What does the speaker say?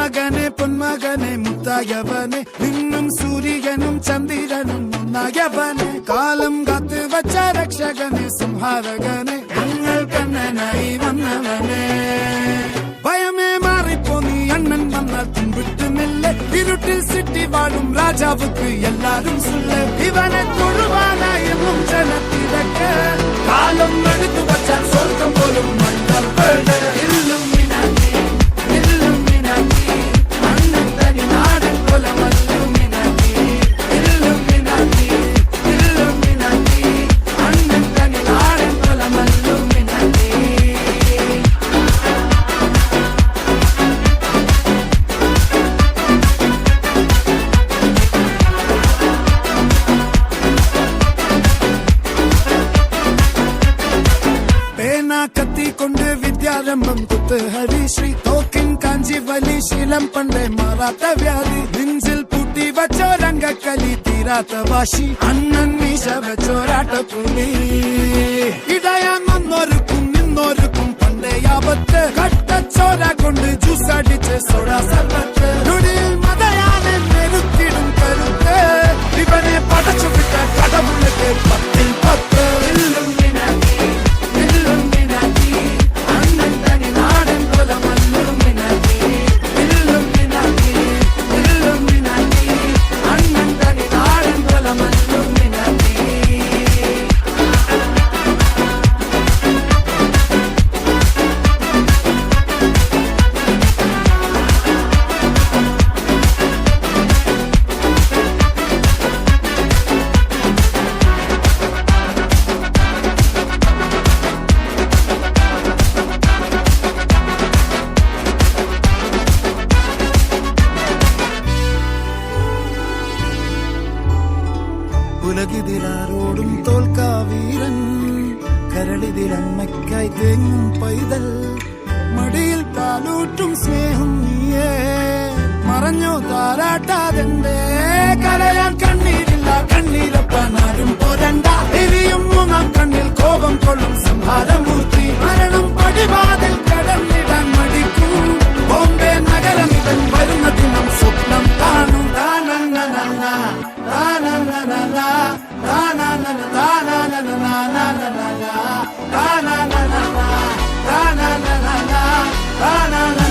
പൊന്മകനെ പൊന്മകനെ മുത്തായവനെ നിന്നും സൂര്യനും ചന്ദ്രനും ഒന്നായവനെ കാലം കാത്ത് വച്ച രക്ഷകനെ സംഹാരകനെ ഞങ്ങൾ കണ്ണനായി വന്നവനെ ഭയമേ മാറിപ്പോ നീ അണ്ണൻ വന്നാൽ തുമ്പിട്ടുമില്ല ഇരുട്ടിൽ സിറ്റി വാഴും രാജാവുക്ക് എല്ലാരും സുള്ള ഇവനെ തൊഴുവാനായി എന്നും ജനത്തിരക്ക് കാലം എടുത്തു വച്ചാൽ സ്വർഗം പോലും കത്തിക്കൊണ്ട് വിദ്യാരംഭം കുത്ത് ഹരിശ്രീ തോക്കിൻ കാഞ്ചി വലി ശീലം പണ്ടേ മാറാത്ത വ്യാധി നെഞ്ചിൽ പൂട്ടി വച്ചോരംഗക്കലി തീരാത്ത വാശി അണ്ണൻ മീശ വെച്ചോരാട്ടപ്പുലി ഇടയാന്നൊരുക്കും നിന്നൊരുക്കും പണ്ടേ ആപത്ത് കട്ടച്ചോര കൊണ്ട് ജ്യൂസ് അടിച്ച് സോഡാ സർബത്ത് നൊടിയിൽ മതയാനെ നെരുത്തിടും കരുത്ത് ഇവനെ പടച്ചു വിട്ട കടവുള്ളക്ക് 10-10 ഉലകിതിലാരോടും തോൽക്കാവീരൻ കരളിതിലമ്മയ്ക്കായി തേങ്ങും പൈതൽ മടിയിൽ പാലൂറ്റും സ്നേഹം നീയേ മറഞ്ഞോ താരാട്ടാതെന്റെ കരയാൻ കണ്ണീരില്ല കണ്ണീരപ്പാനാരും പോരണ്ട എരിയും മൂന്നാം കണ്ണിൽ കോപം കൊള്ളും സംഹാരമൂർത്തി മരണം പടിവാതിൽ കടന്നിടാൻ മടിക്കും ബോംബെ നഗരം ഇവൻ വരുന്ന ദിനം സ്വപ്നം കാണും na na na